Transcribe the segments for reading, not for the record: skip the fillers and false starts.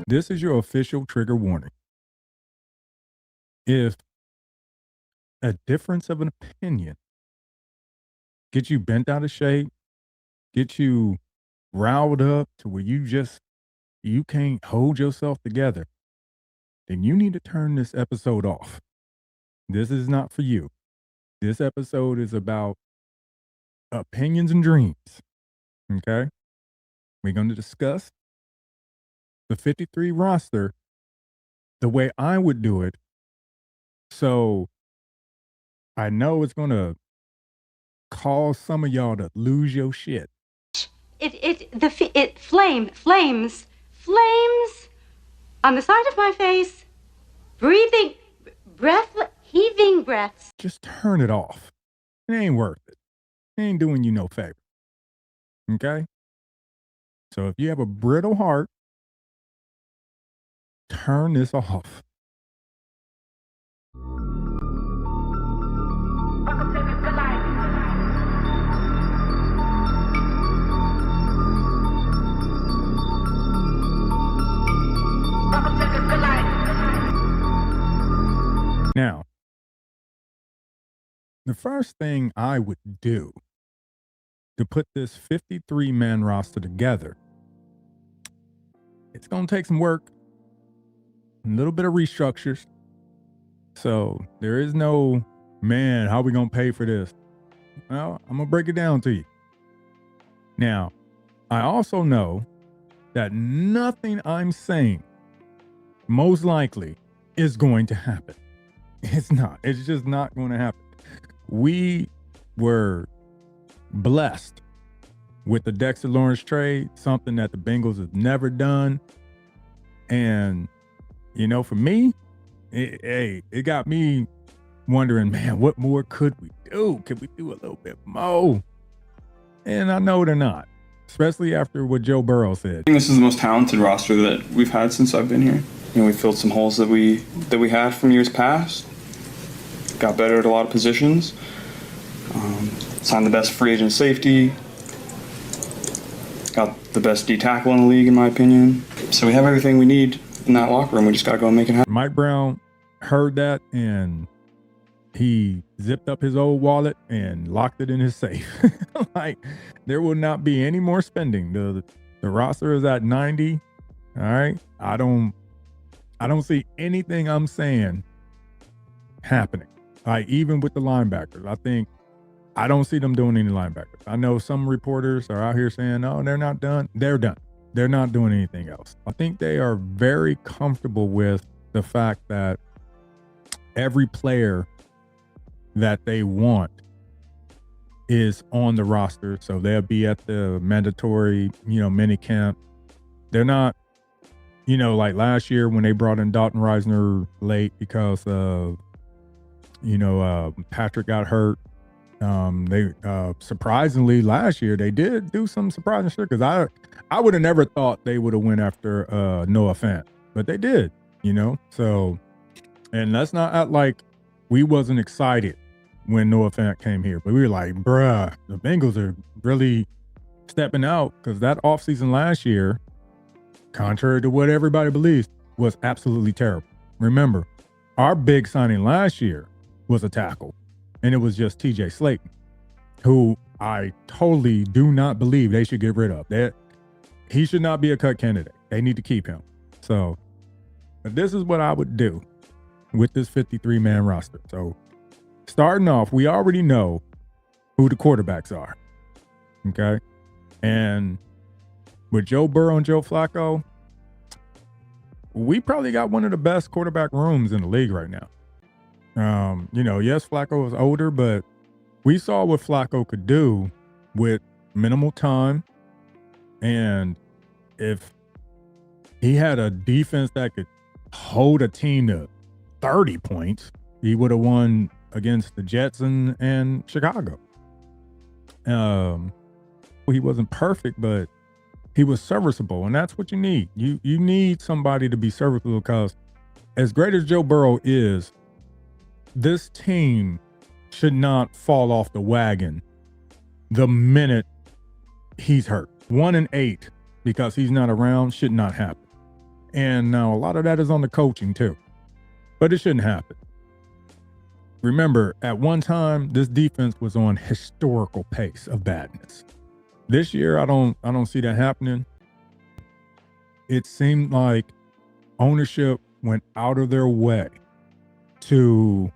This is your official trigger warning. If a difference of an opinion gets you bent out of shape, gets you riled up to where you can't hold yourself together, then you need to turn this episode off. This is not for you. This episode is about opinions and dreams. Okay? We're going to discuss the 53 roster the way I would do it. So I know it's going to cause some of y'all to lose your shit. Flames on the side of my face, breathing, heaving breaths. Just turn it off. It ain't worth it. It ain't doing you no favor. Okay? So if you have a brittle heart, turn this off. Now, the first thing I would do to put this 53-man roster together, it's going to take some work, a little bit of restructures. So there is no, man, how are we going to pay for this? Well, I'm going to break it down to you. Now, I also know that nothing I'm saying most likely is going to happen. It's not. It's just not going to happen. We were blessed with the Dexter Lawrence trade, something that the Bengals have never done. And, you know, for me, it got me wondering, man, what more could we do? Could we do a little bit more? And I know they're not, especially after what Joe Burrow said. I think this is the most talented roster that we've had since I've been here. You know, we filled some holes that we had from years past. Got better at a lot of positions. Signed the best free agent safety. Got the best D tackle in the league, in my opinion. So we have everything we need in that locker room. We just got to go and make it happen. Mike Brown heard that and he zipped up his old wallet and locked it in his safe. Like, there will not be any more spending. The roster is at 90. All right. I don't see anything I'm saying happening. Like, even with the linebackers, I don't see them doing any linebackers. I know some reporters are out here saying, oh, they're not done. They're done. They're not doing anything else. I think they are very comfortable with the fact that every player that they want is on the roster. So they'll be at the mandatory, mini camp. They're not, like last year when they brought in Dalton Reisner late because of, Patrick got hurt. They surprisingly last year they did do some surprising shit, because I would have never thought they would have went after Noah Fant, but they did, So, and let's not act like we wasn't excited when Noah Fant came here, but we were like, bruh, the Bengals are really stepping out, because that offseason last year, contrary to what everybody believes, was absolutely terrible. Remember, our big signing last year was a tackle, and it was just TJ Slayton, who I totally do not believe they should get rid of. He should not be a cut candidate. They need to keep him. So, but this is what I would do with this 53-man roster. So, starting off, we already know who the quarterbacks are. Okay? And with Joe Burrow and Joe Flacco, we probably got one of the best quarterback rooms in the league right now. Yes, Flacco was older, but we saw what Flacco could do with minimal time. And if he had a defense that could hold a team to 30 points, he would have won against the Jets and Chicago. He wasn't perfect, but he was serviceable, and that's what you need. You need somebody to be serviceable, because as great as Joe Burrow is, this team should not fall off the wagon the minute he's hurt. 1-8 because he's not around should not happen. And now a lot of that is on the coaching too, but it shouldn't happen. Remember, at one time, this defense was on historical pace of badness. This year, I don't see that happening. It seemed like ownership went out of their way to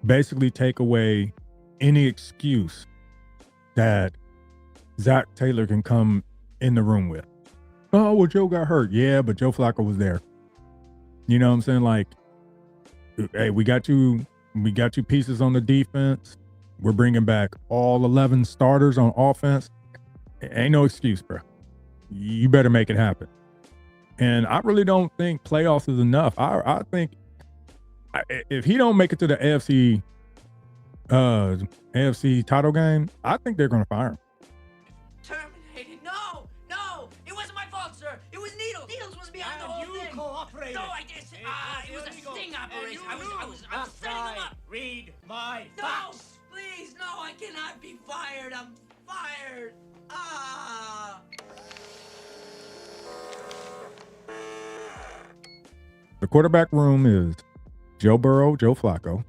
basically take away any excuse that Zach Taylor can come in the room with. Oh, well, Joe got hurt. Yeah, but Joe Flacco was there. You know what I'm saying? Like, hey, we got you pieces on the defense. We're bringing back all 11 starters on offense. Ain't no excuse, bro. You better make it happen. And I really don't think playoffs is enough. I think if he don't make it to the AFC title game, I think they're going to fire him. Terminated? No, it wasn't my fault, sir. It was Needles. Needles was behind the whole thing. Cooperated. No, I didn't. It was a sting operation. I was setting them up. Read my No, facts. please, no, I cannot be fired. I'm fired. The quarterback room is Joe Burrow, Joe Flacco.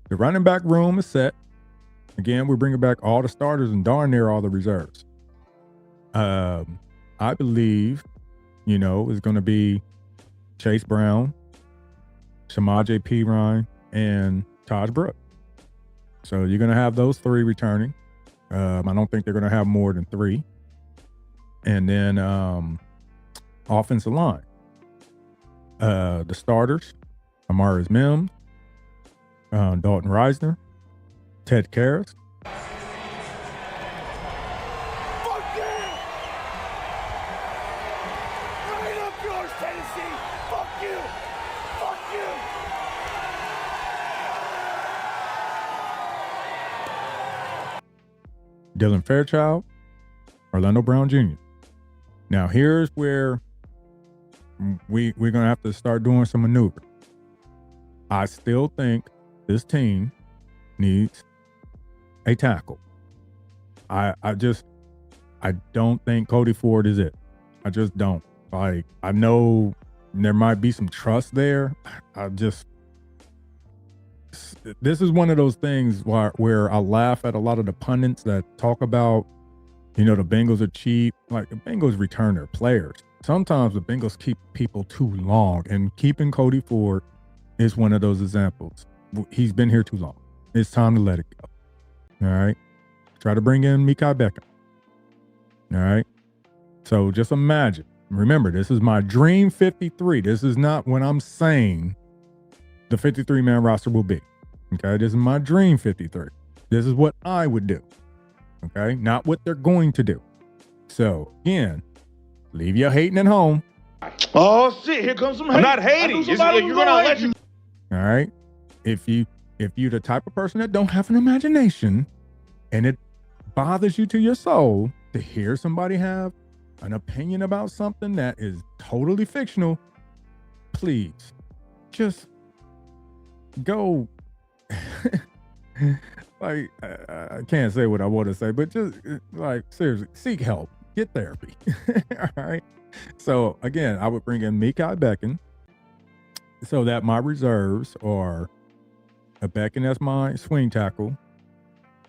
The running back room is set. Again, we're bringing back all the starters and darn near all the reserves. I believe, is going to be Chase Brown, Samaje Perine, and Taj Brooks. So you're going to have those three returning. I don't think they're going to have more than three. And then offensive line. The starters, Amaris Mims, Dalton Reisner, Ted Karras. Fuck yeah! Right up yours, Tennessee! Fuck you! Fuck you! Dylan Fairchild, Orlando Brown Jr. Now here's where we're going to have to start doing some maneuver. I still think this team needs a tackle. I don't think Cody Ford is it. I just don't. Like, I know there might be some trust there. This is one of those things where I laugh at a lot of the pundits that talk about, the Bengals are cheap. Like, the Bengals return their players. Sometimes the Bengals keep people too long, and keeping Cody Ford is one of those examples. He's been here too long. It's time to let it go. All right. Try to bring in Mekhi Beckham. All right. So just imagine. Remember, this is my dream 53. This is not what I'm saying the 53-man roster will be. Okay. This is my dream 53. This is what I would do. Okay. Not what they're going to do. So again, leave your hating at home. Oh shit! Here comes some hate. I'm not hating. You're gonna let you. All right. If you're the type of person that don't have an imagination, and it bothers you to your soul to hear somebody have an opinion about something that is totally fictional, please just go. Like, I can't say what I want to say, but just like, seriously, seek help. Get therapy. All right. So again, I would bring in Mekhi Becton so that my reserves are a Becton as my swing tackle,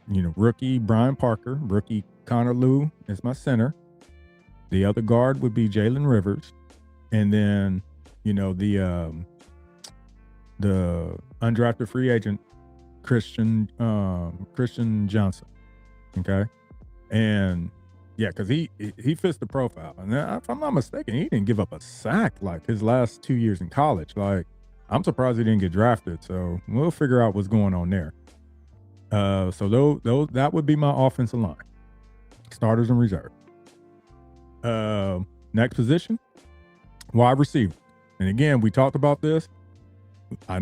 rookie Brian Parker, rookie Connor Lew is my center. The other guard would be Jalen Rivers. And then, the undrafted free agent, Christian Johnson. Okay. And yeah, because he fits the profile. And if I'm not mistaken, he didn't give up a sack like his last 2 years in college. Like, I'm surprised he didn't get drafted. So we'll figure out what's going on there. So those that would be my offensive line. Starters and reserve. Next position, wide receiver. And again, we talked about this. I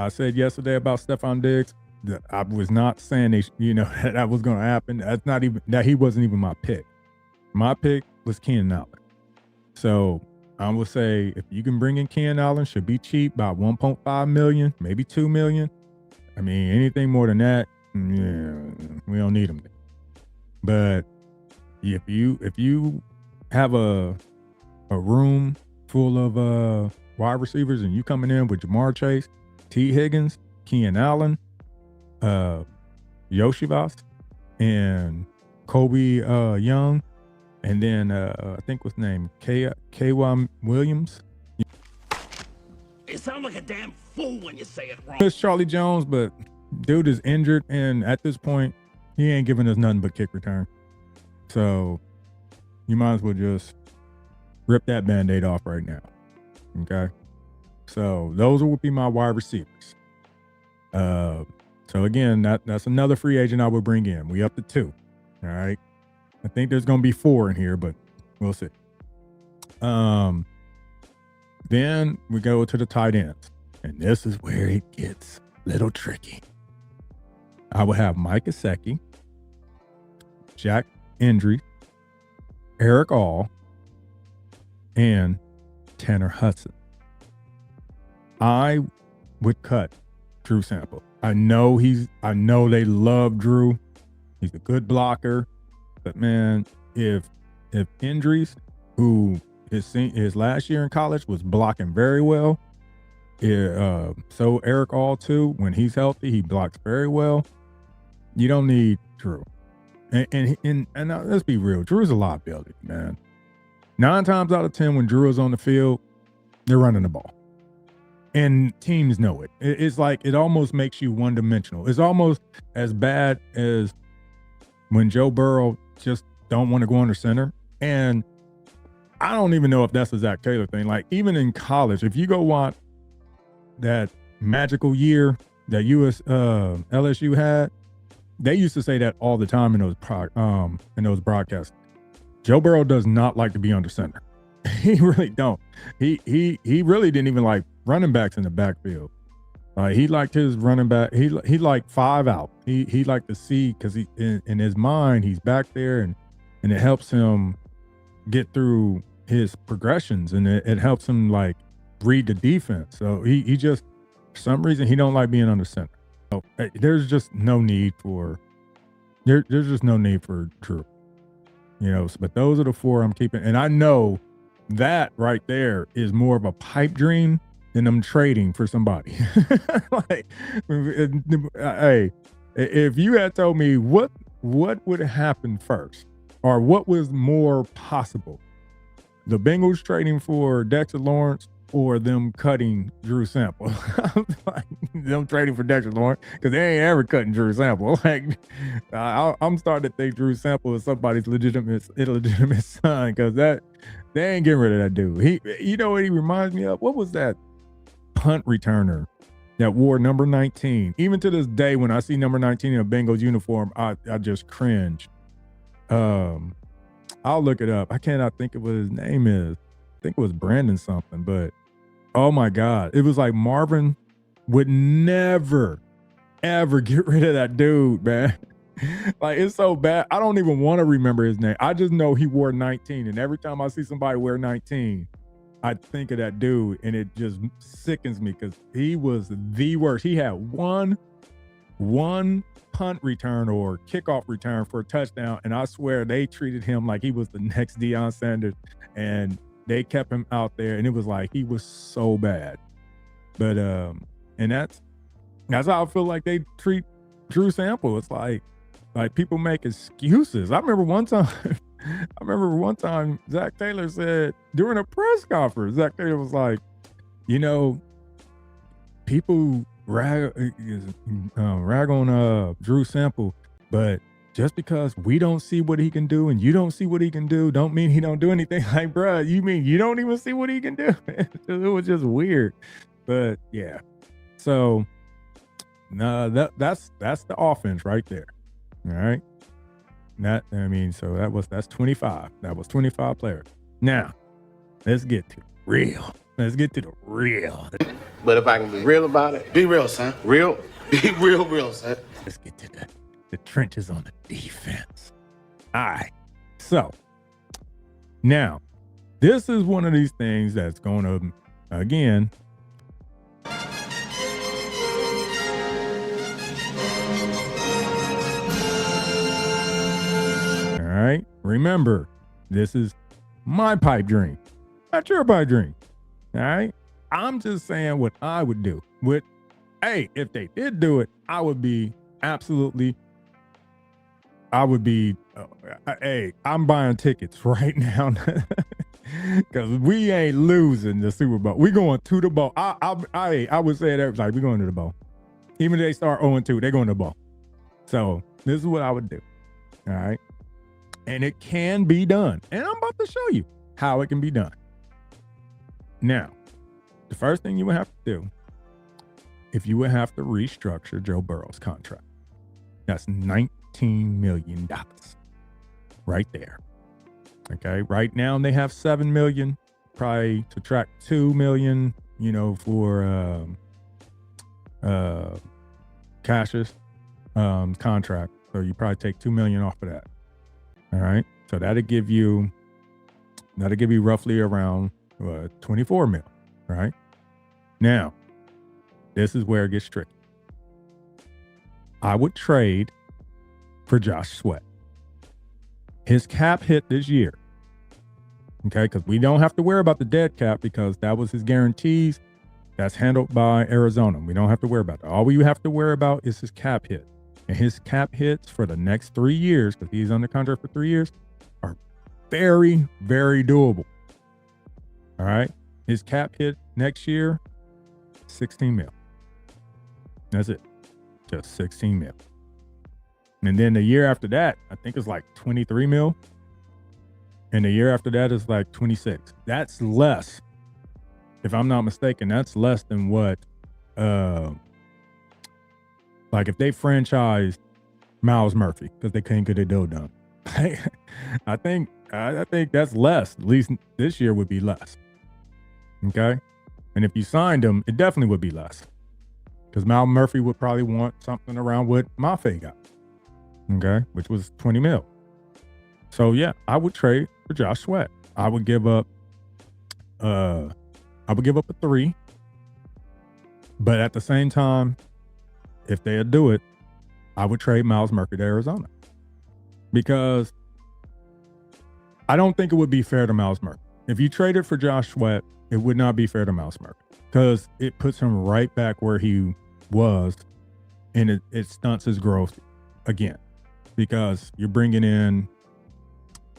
said yesterday about Stephon Diggs that I was not saying that was going to happen. That's not even that he wasn't even my pick. My pick was Keenan Allen. So I would say if you can bring in Keenan Allen, should be cheap, about 1.5 million, maybe 2 million. I mean, anything more than that, yeah, we don't need him there. But if you have a a room full of wide receivers, and you coming in with Jamar Chase, T. Higgins, Keenan Allen, Yoshivas, and Kobe Young, and then I think what's his name, K.Y. Williams. You sound like a damn fool when you say it wrong. It's Charlie Jones, but dude is injured, and at this point, he ain't giving us nothing but kick return. So you might as well just rip that Band-Aid off right now. Okay? So those would be my wide receivers. So again, that's another free agent I would bring in. We up to 2. All right. I think there's going to be 4 in here, but we'll see. Then we go to the tight ends, and this is where it gets a little tricky. I will have Mike Gesicki, Jack Endry, Eric All, and Tanner Hudson. I would cut Drew Sample. I know they love Drew. He's a good blocker, but man, if Endry, who his last year in college was blocking very well, so Eric All too, when he's healthy, he blocks very well. You don't need Drew. And let's be real, Drew's a liability, man. 9 times out of 10, when Drew is on the field, they're running the ball. And teams know it. It's like, it almost makes you one-dimensional. It's almost as bad as when Joe Burrow just don't want to go under center. And I don't even know if that's a Zach Taylor thing. Like, even in college, if you go watch that magical year that LSU had, they used to say that all the time in those broadcasts. Joe Burrow does not like to be under center. He really don't. He really didn't even like running backs in the backfield. He liked his running back. He liked 5 out. He liked to see, because he in his mind, he's back there, and it helps him get through his progressions, and it helps him like read the defense. So he just, for some reason, he don't like being under center. So there's just no need for there's just no need for Drew. But those are the 4 I'm keeping, and I know that right there is more of a pipe dream than I'm trading for somebody. Like, hey, if you had told me what would happen first, or what was more possible, the Bengals trading for Dexter Lawrence or them cutting Drew Sample? Like, them trading for Dexter Lawrence, because they ain't ever cutting Drew Sample. Like, I'm starting to think Drew Sample is somebody's illegitimate son, because they ain't getting rid of that dude. You know what he reminds me of? What was that punt returner that wore number 19? Even to this day, when I see number 19 in a Bengals uniform, I just cringe. I'll look it up. I cannot think of what his name is. I think it was Brandon something, but oh my God. It was like Marvin would never, ever get rid of that dude, man. Like, it's so bad. I don't even want to remember his name. I just know he wore 19. And every time I see somebody wear 19, I think of that dude, and it just sickens me, because he was the worst. He had one punt return or kickoff return for a touchdown, and I swear they treated him like he was the next Deion Sanders, and they kept him out there, and it was like he was so bad. But and that's how I feel like they treat Drew Sample. It's like people make excuses. I remember one time Zach Taylor said during a press conference, Zach Taylor was like, people rag on Drew Sample, but just because we don't see what he can do and you don't see what he can do, don't mean he don't do anything. Like, bruh, you mean you don't even see what he can do? It was just weird. But yeah, so that's the offense right there. All right. That's 25. That was 25 players. Now, let's get to real. Let's get to the real. But if I can be real about it, be real, son. Real, be real, son. Let's get to the trenches on the defense. All right. So now, this is one of these things that's going to, again, all right. Remember, this is my pipe dream. That's your pipe dream. All right. I'm just saying what I would do. Hey, if they did do it, I would be absolutely. Hey, I'm buying tickets right now because we ain't losing the Super Bowl. We going to the bowl. I would say that like we going to the bowl. Even if they start 0-2, they're going to the bowl. So this is what I would do. All right. And it can be done. And I'm about to show you how it can be done. Now, the first thing you would have to do, if you would have to restructure Joe Burrow's contract, that's $19 million right there. Okay. Right now they have $7 million, probably subtract $2 million, for Cash's contract. So you probably take $2 million off of that. All right. So that'll give you roughly around 24 mil. Right. Now, this is where it gets tricky. I would trade for Josh Sweat. His cap hit this year. Okay, because we don't have to worry about the dead cap because that was his guarantees. That's handled by Arizona. We don't have to worry about that. All we have to worry about is his cap hit. And his cap hits for the next 3 years, because he's under contract for 3 years, are very, very doable. All right. His cap hit next year, 16 mil. That's it. Just 16 mil. And then the year after that, I think it's like 23 mil. And the year after that is like 26. That's less. If I'm not mistaken, that's less than what, like if they franchised Miles Murphy because they couldn't get a deal done. I think that's less. At least this year would be less. Okay. And if you signed him, it definitely would be less. Because Miles Murphy would probably want something around what Mafe got. Okay. Which was 20 mil. So yeah, I would trade for Josh Sweat. I would give up a 3. But at the same time, if they'd do it, I would trade Miles Murphy to Arizona. Because I don't think it would be fair to Miles Murphy. If you traded for Josh Sweat, it would not be fair to Miles Murphy. Because it puts him right back where he was, and it stunts his growth again. Because you're bringing in,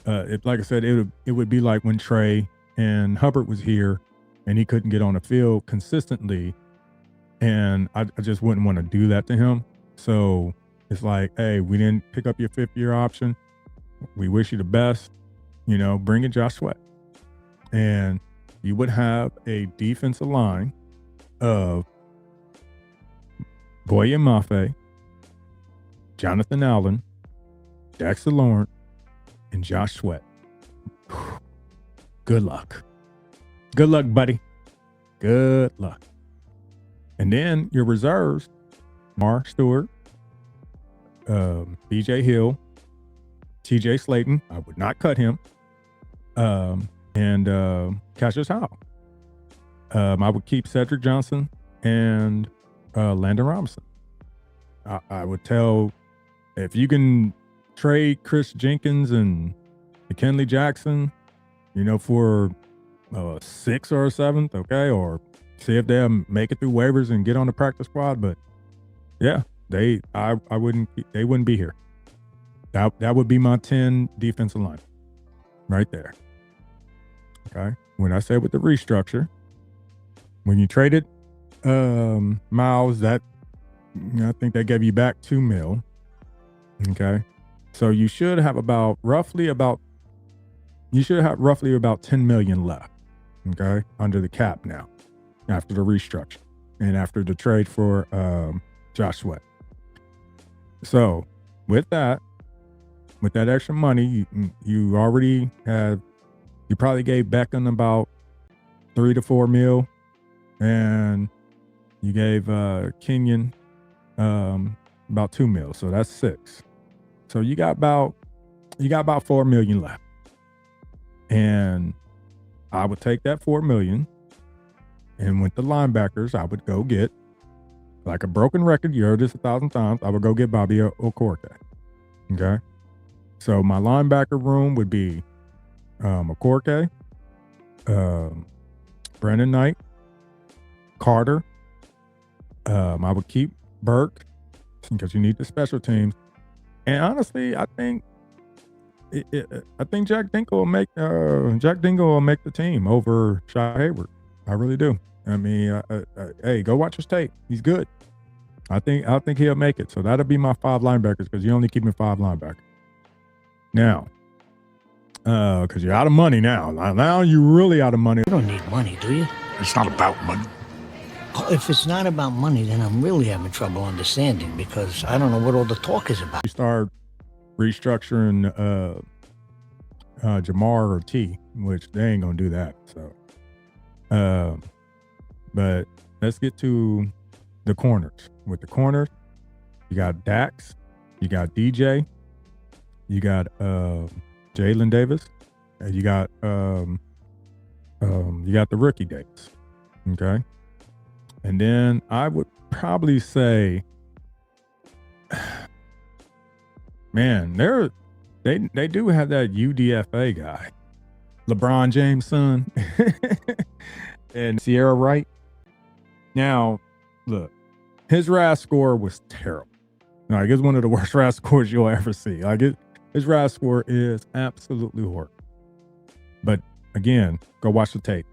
like I said, it would be like when Trey and Hubbard was here and he couldn't get on the field consistently. And I just wouldn't want to do that to him. So it's like, hey, we didn't pick up your 5th-year option. We wish you the best. Bring in Josh Sweat. And you would have a defensive line of Boye Mafe, Jonathan Allen, Dexter Lawrence, and Josh Sweat. Good luck. Good luck, buddy. Good luck. And then your reserves, Mark Stewart, BJ Hill, TJ Slayton. I would not cut him. And Cassius Howell. I would keep Cedric Johnson and Landon Robinson. I would tell, if you can trade Chris Jenkins and McKinley Jackson, for a 6th or a 7th, okay, or see if they'll make it through waivers and get on the practice squad. But yeah, they wouldn't be here. That would be my 10 defensive line right there. Okay. When I say with the restructure, when you traded Miles, that I think they gave you back $2 million. Okay. So you should have roughly about $10 million left. Okay. Under the cap now, after the restructure and after the trade for Josh Sweat. So with that extra money, you already have, you probably gave Beckham about $3 to $4 million, and you gave Kenyon about $2 million. So that's $6 million. So you got about $4 million left. And I would take that $4 million, and with the linebackers, I would go get, like a broken record, you heard this 1,000 times, I would go get Bobby Okorike. Okay. So my linebacker room would be Okorike, Brandon Knight, Carter. I would keep Burke because you need the special teams. And honestly, I think Jack Dingle will make the team over Shy Hayward. I really do. I mean, hey, go watch his tape. He's good. I think he'll make it. So that'll be my 5 linebackers because you're only keeping 5 linebackers. Now, because you're out of money now. Now you're really out of money. You don't need money, do you? It's not about money. If it's not about money, then I'm really having trouble understanding because I don't know what all the talk is about. You start restructuring Jamar or T, which they ain't gonna do that. So, but let's get to the corners. With the corners, you got Dax, you got DJ, you got Jalen Davis, and you got the rookie Davis. Okay. And then I would probably say, man, they do have that UDFA guy, LeBron James' son, and Sierra Wright. Now, look, his RAS score was terrible. Like, it's one of the worst RAS scores you'll ever see. Like, his RAS score is absolutely horrible. But again, go watch the tape.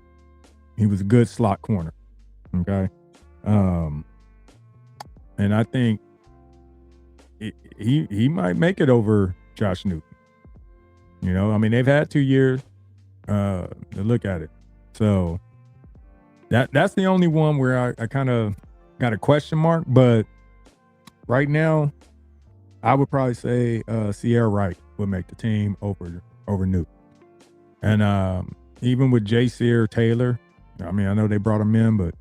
He was a good slot corner. Okay. And I think he might make it over Josh Newton. You know, I mean, they've had 2 years to look at it. So that's the only one where I kind of got a question mark. But right now, I would probably say Sierra Wright would make the team over Newton. And even with J.C. Taylor, I mean, I know they brought him in, but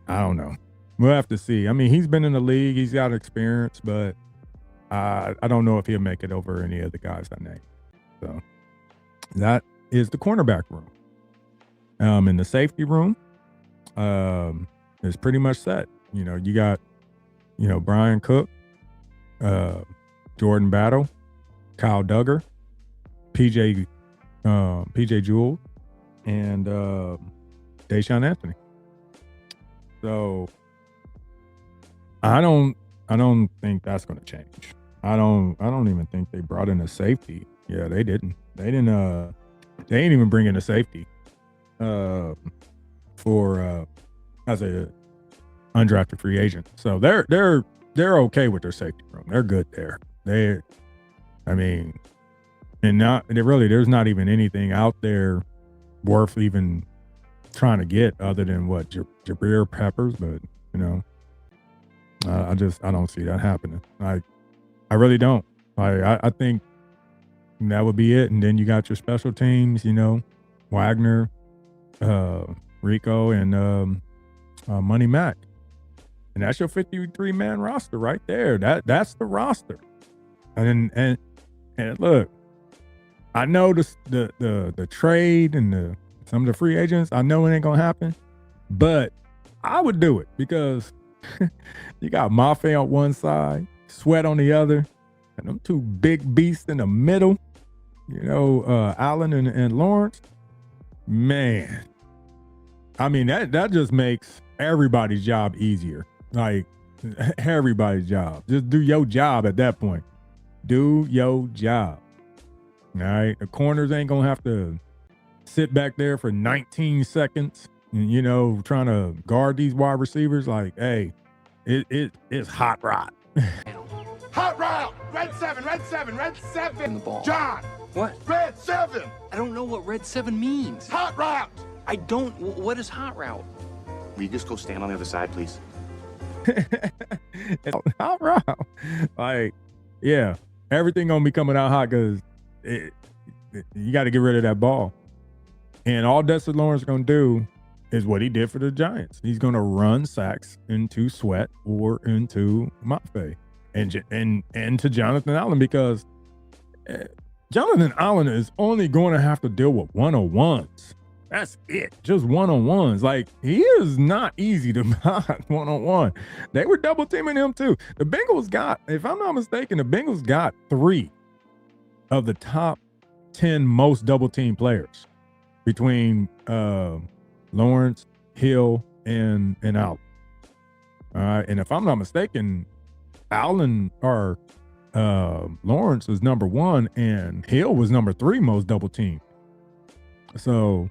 I don't know. We'll have to see. I mean, he's been in the league. He's got experience, but I don't know if he'll make it over any of the guys I named. So that is the cornerback room. In the safety room, is pretty much set. You know, you got, Brian Cook, Jordan Battle, Kyle Duggar, PJ Jewell, and Deshaun Anthony. So I don't think that's going to change. I don't even think they brought in a safety. Yeah, they didn't. They ain't even bring in a safety for as a undrafted free agent. So they're okay with their safety room. They're good there. There's not even anything out there worth even trying to get other than what Jabril Peppers, but I don't see that happening. I really don't. I think that would be it. And then you got your special teams, Wagner, Rico, and Money Mac. And that's your 53-man roster right there. That's the roster. And look, I know the trade and some of the free agents, I know it ain't gonna happen, but I would do it because you got Mafe on one side, Sweat on the other, and them two big beasts in the middle, Allen and Lawrence. Man, I mean, that just makes everybody's job easier. Like, everybody's job. Just do your job at that point. Do your job. All right? The corners ain't going to have to sit back there for 19 seconds and, trying to guard these wide receivers. Like, hey, it's hot rod. Hot route! Red 7, red 7, red 7! The ball. John! What? Red 7! I don't know what Red 7 means. Hot route! I don't. What is hot route? Will you just go stand on the other side, please? It's hot route. Like, yeah, everything gonna be coming out hot because you got to get rid of that ball. And all Dexter Lawrence gonna do is what he did for the Giants. He's gonna run sacks into Sweat or into Mafe and to Jonathan Allen, because Jonathan Allen is only going to have to deal with one-on-ones. That's it. Just one-on-ones. Like, he is not easy to block one-on-one. They were double teaming him too. The Bengals got, if I'm not mistaken, the Bengals got 3 of the top 10 most double team players. between Lawrence, Hill, and Allen. All right, and if I'm not mistaken, Allen or Lawrence was number 1, and Hill was number 3 most double teamed. So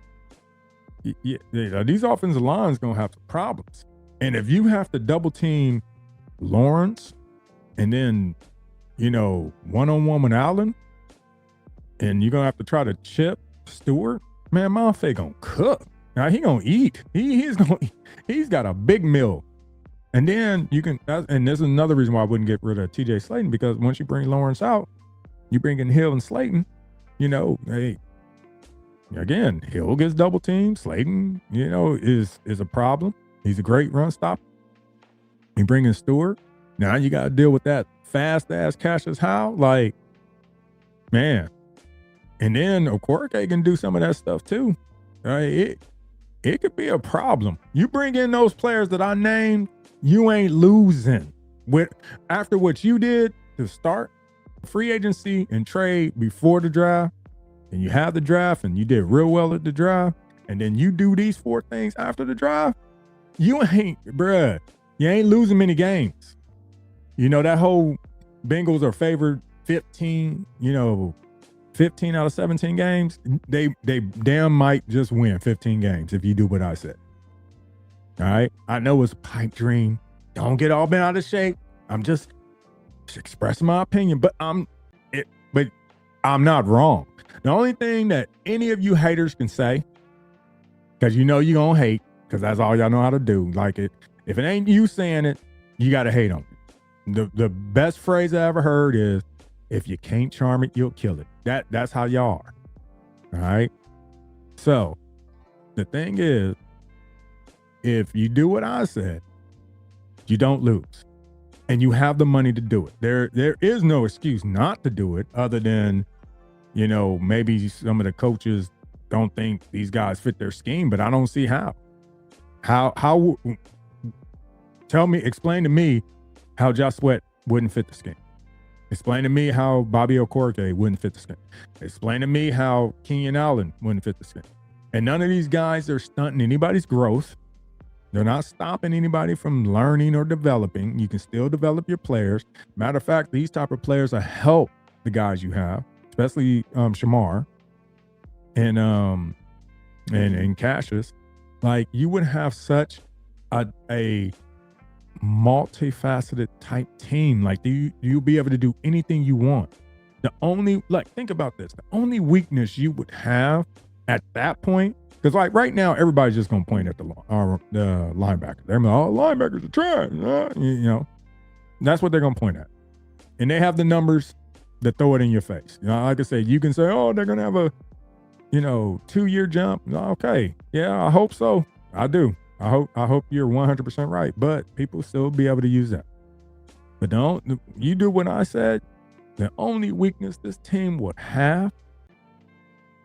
these offensive lines gonna have some problems. And if you have to double team Lawrence and then, one-on-one with Allen, and you're gonna have to try to chip Stewart, man, Mafe gonna cook. Now he gonna eat. He's got a big meal. And then and this is another reason why I wouldn't get rid of TJ Slayton, because once you bring Lawrence out, you bring in Hill and Slayton, hey, again, Hill gets double teamed. Slayton, is a problem. He's a great run stopper. You bring in Stewart. Now you got to deal with that fast ass Cassius Howe. Like, man. And then Okorike can do some of that stuff too. Right? It could be a problem. You bring in those players that I named, you ain't losing. After what you did to start free agency and trade before the draft, and you have the draft and you did real well at the draft, and then you do these 4 things after the draft, you ain't losing many games. That whole Bengals are favored 15 out of 17 games. They damn might just win 15 games if you do what I said. All right. I know it's a pipe dream. Don't get all bent out of shape. I'm just expressing my opinion, but I'm not wrong. The only thing that any of you haters can say, because you're gonna hate, because that's all y'all know how to do. Like, if it ain't you saying it, you gotta hate on it. The best phrase I ever heard is, if you can't charm it, you'll kill it. That's how y'all are. All right. So the thing is, if you do what I said, you don't lose, and you have the money to do it. There is no excuse not to do it, other than, maybe some of the coaches don't think these guys fit their scheme, but I don't see how. Explain to me how Josh Sweat wouldn't fit the scheme. Explain to me how Bobby Okorike wouldn't fit the scheme. Explain to me how Keenan Allen wouldn't fit the scheme. And none of these guys are stunting anybody's growth. They're not stopping anybody from learning or developing. You can still develop your players. Matter of fact, these type of players will help the guys you have, especially Shamar and Cassius. Like, you would have such a multifaceted type team. Like, you'll be able to do anything you want. Think about this. The only weakness you would have at that point, because like right now, everybody's just gonna point at the linebacker. They're like, oh, linebackers are trash. That's what they're gonna point at, and they have the numbers that throw it in your face. Like I said, you can say, oh, they're gonna have a 2-year jump. Okay, yeah, I hope so. I do. I hope you're 100% right, but people still be able to use that. But you do what I said. The only weakness this team would have,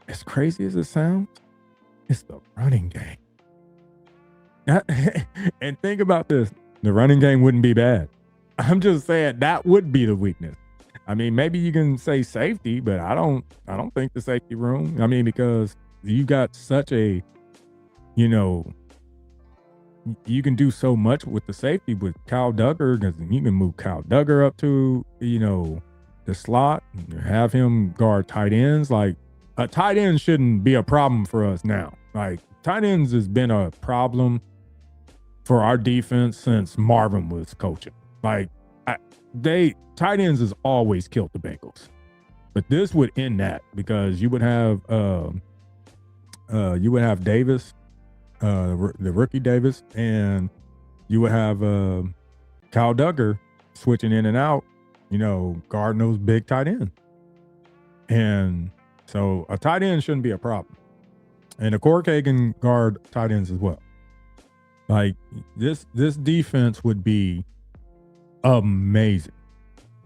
as crazy as it sounds, is the running game. And think about this. The running game wouldn't be bad. I'm just saying that would be the weakness. I mean, maybe you can say safety, but I don't think the safety room. I mean, because you got such a, you can do so much with the safety with Kyle Duggar, because you can move Kyle Duggar up to, the slot, have him guard tight ends. Like, a tight end shouldn't be a problem for us now. Like, tight ends has been a problem for our defense since Marvin was coaching. Like, tight ends has always killed the Bengals. But this would end that, because you would have Davis, the rookie Davis, and you would have Kyle Duggar switching in and out, guarding those big tight ends. And so a tight end shouldn't be a problem. And Okorike can guard tight ends as well. Like, this defense would be amazing.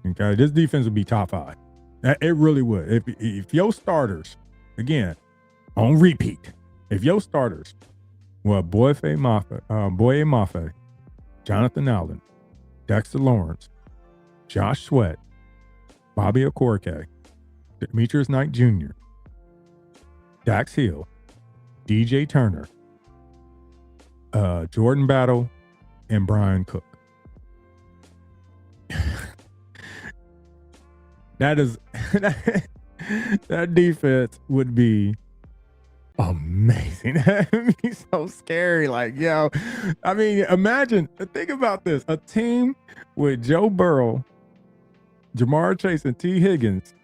Okay, this defense would be top 5. It really would. If your starters, again, on repeat, if your starters were Boye Mafe, Jonathan Allen, Dexter Lawrence, Josh Sweat, Bobby Okorike, Demetrius Knight Jr., Dax Hill, DJ Turner, Jordan Battle, and Brian Cook. That defense would be amazing. That'd be so scary. Like, yo, I mean, think about this. A team with Joe Burrow, Jamar Chase, and T. Higgins.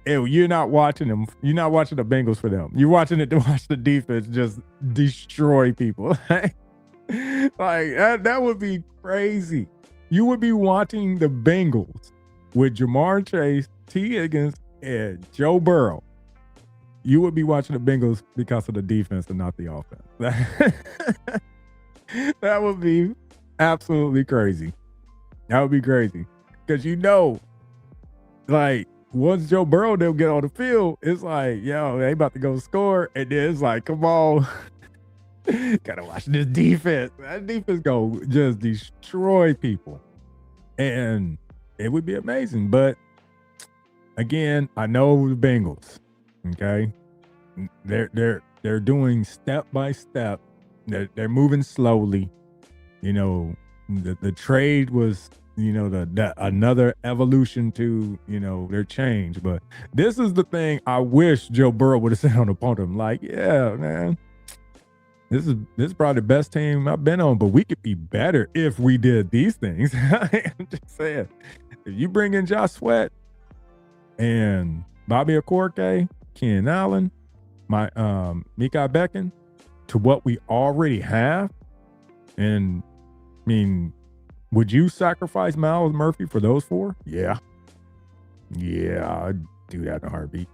Ew, you're not watching them. You're not watching the Bengals for them. You're watching it to watch the defense just destroy people. Like that would be crazy. You would be watching the Bengals with Jamar Chase, T. Higgins, and Joe Burrow. You would be watching the Bengals because of the defense and not the offense. That would be absolutely crazy. That would be crazy. Because like, once Joe Burrow, they'll get on the field, it's like, yo, they about to go score. And then it's like, come on. Gotta watch this defense. That defense go just destroy people. And it would be amazing. But again, I know the Bengals. Okay. They're doing step by step. They're moving slowly. The trade was, another evolution to, their change. But this is the thing I wish Joe Burrow would have said on the podium. Like, yeah, man, this is probably the best team I've been on, but we could be better if we did these things. I'm just saying, if you bring in Josh Sweat and Bobby Okereke, Ken Allen, Mekhi Becton, to what we already have, and I mean, would you sacrifice Myles Murphy for those four? Yeah, I'd do that in a heartbeat.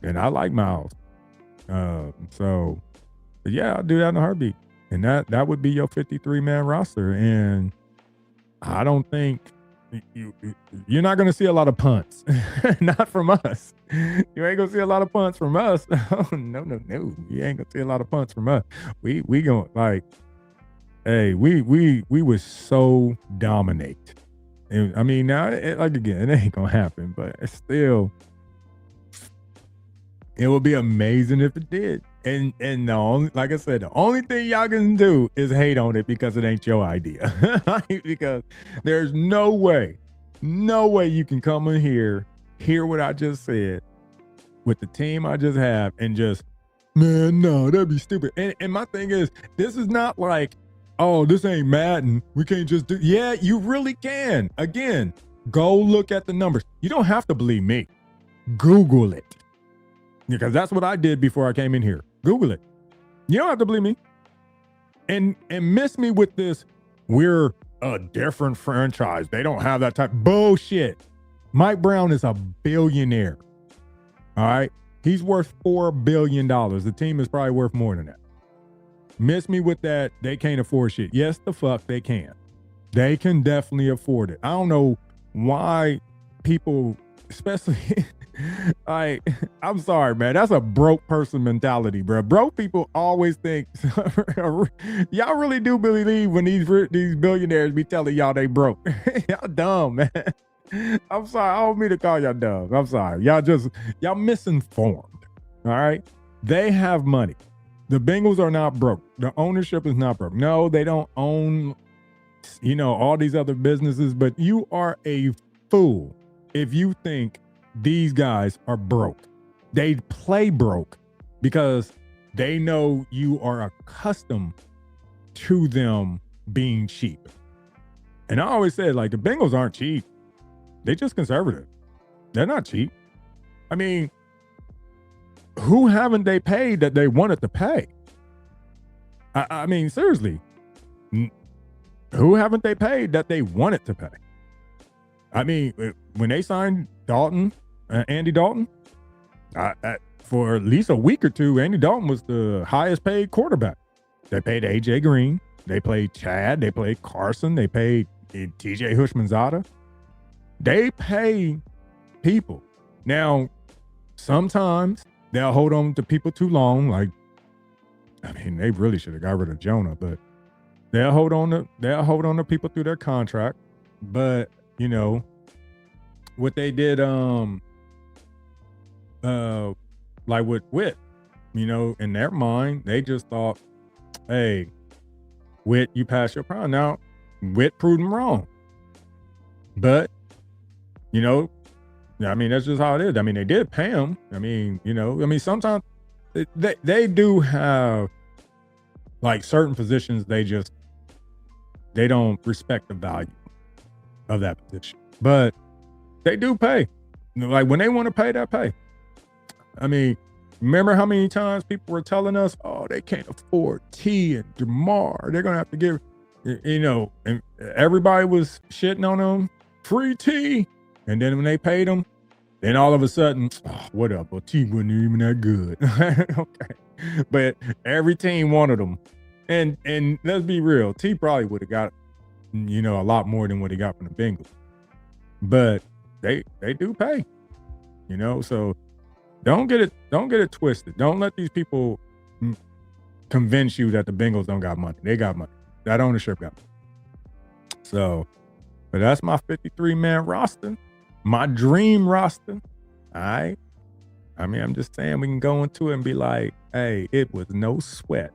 And I like Myles, so yeah, I'd do that in a heartbeat. And that would be your 53-man roster. And I don't think you're not going to see a lot of punts, not from us. You ain't gonna see a lot of punts from us. Oh, no. You ain't gonna see a lot of punts from us. We gonna, like, hey, we would so dominate. And, I mean, now, again, it ain't gonna happen, but it's still, it would be amazing if it did. And the only, like I said, the only thing y'all can do is hate on it because it ain't your idea. Because there's no way you can come in here, hear what I just said with the team I just have, and just, man, no, that'd be stupid. And my thing is, this is not like, oh, this ain't Madden. We can't just do. Yeah, you really can. Again, go look at the numbers. You don't have to believe me. Google it. Because that's what I did before I came in here. Google it. You don't have to believe me. And miss me with this, we're a different franchise. They don't have that type. Bullshit. Mike Brown is a billionaire. All right? He's worth $4 billion. The team is probably worth more than that. Miss me with that, they can't afford shit. Yes, the fuck they can. They can definitely afford it. I don't know why people, especially, like, I'm sorry, man. That's a broke person mentality, bro. Broke people always think, y'all really do believe when these billionaires be telling y'all they broke. Y'all dumb, man. I'm sorry. I don't mean to call y'all dumb. I'm sorry. Y'all misinformed. All right? They have money. The Bengals are not broke. The ownership is not broke. No, they don't own, all these other businesses, but you are a fool if you think these guys are broke. They play broke because they know you are accustomed to them being cheap. And I always said, like, the Bengals aren't cheap. They just conservative. They're not cheap. I mean, who haven't they paid that they wanted to pay? I mean, seriously, who haven't they paid that they wanted to pay? I mean, when they signed Andy Dalton, for at least a week or two, Andy Dalton was the highest paid quarterback. They paid AJ Green. They played Chad. They played Carson. They paid TJ Houshmandzadeh. They pay people. Now, sometimes they'll hold on to people too long. Like, I mean, they really should have got rid of Jonah, but they'll hold on to people through their contract. But, what they did, like with Witt, you know, in their mind, they just thought, hey, Witt, you passed your prime. Now, Witt proved them wrong. But, you know, I mean, that's just how it is. I mean, they did pay him. I mean, you know, I mean, sometimes they do have like certain positions, they don't respect the value of that position. But they do pay. You know, like when they want to pay, they pay. I mean, remember how many times people were telling us, oh, they can't afford T and DeMar. They're going to have to give, you know, and everybody was shitting on them. Free T. And then when they paid them, then all of a sudden, oh, what up? Well, T wasn't even that good. Okay. But every team wanted them. And let's be real, T probably would have got, you know, a lot more than what he got from the Bengals. But they do pay, you know, so don't get it twisted. Don't let these people convince you that the Bengals don't got money. They got money. That ownership got money. So, but that's my 53-man roster, my dream roster. All right. I mean, I'm just saying we can go into it and be like, hey, it was no sweat.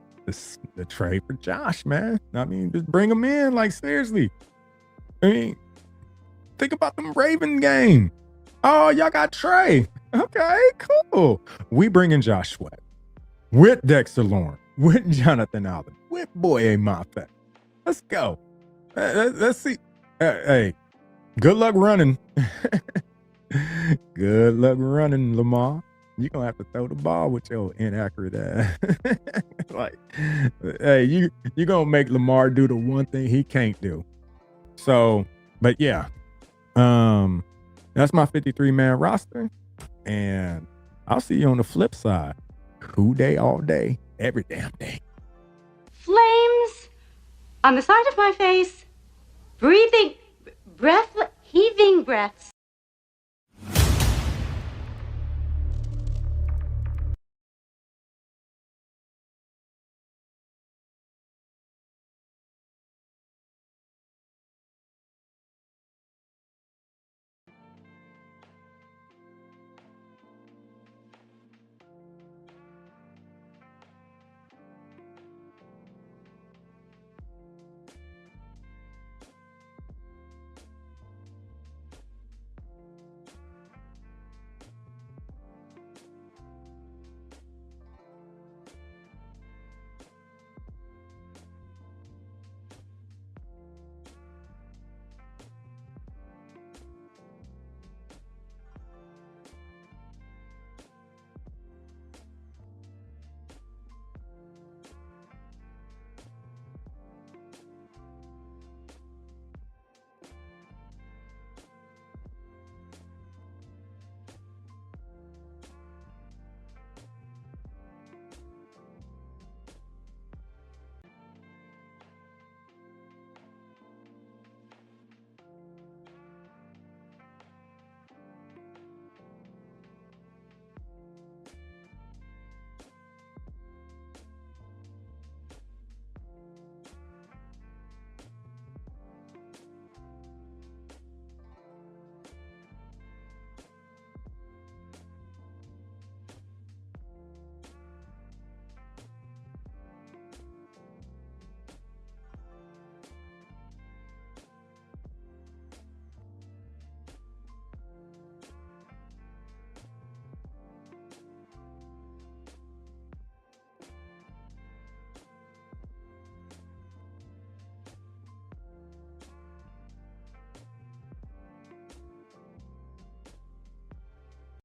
The trade for Josh, man. I mean, just bring him in. Like, seriously. I mean, think about them Raven game. Oh, y'all got Trey. Okay, cool. We bring in Josh Sweat with Dexter Lawrence, with Jonathan Allen, with Boye Mafe. Let's go. Let's see. Hey, good luck running. Good luck running, Lamar. You're going to have to throw the ball with your inaccurate ass. Like, hey, you're going to make Lamar do the one thing he can't do. So, but yeah, that's my 53-man roster. And I'll see you on the flip side. Who day all day, every damn day. Flames on the side of my face, heaving breaths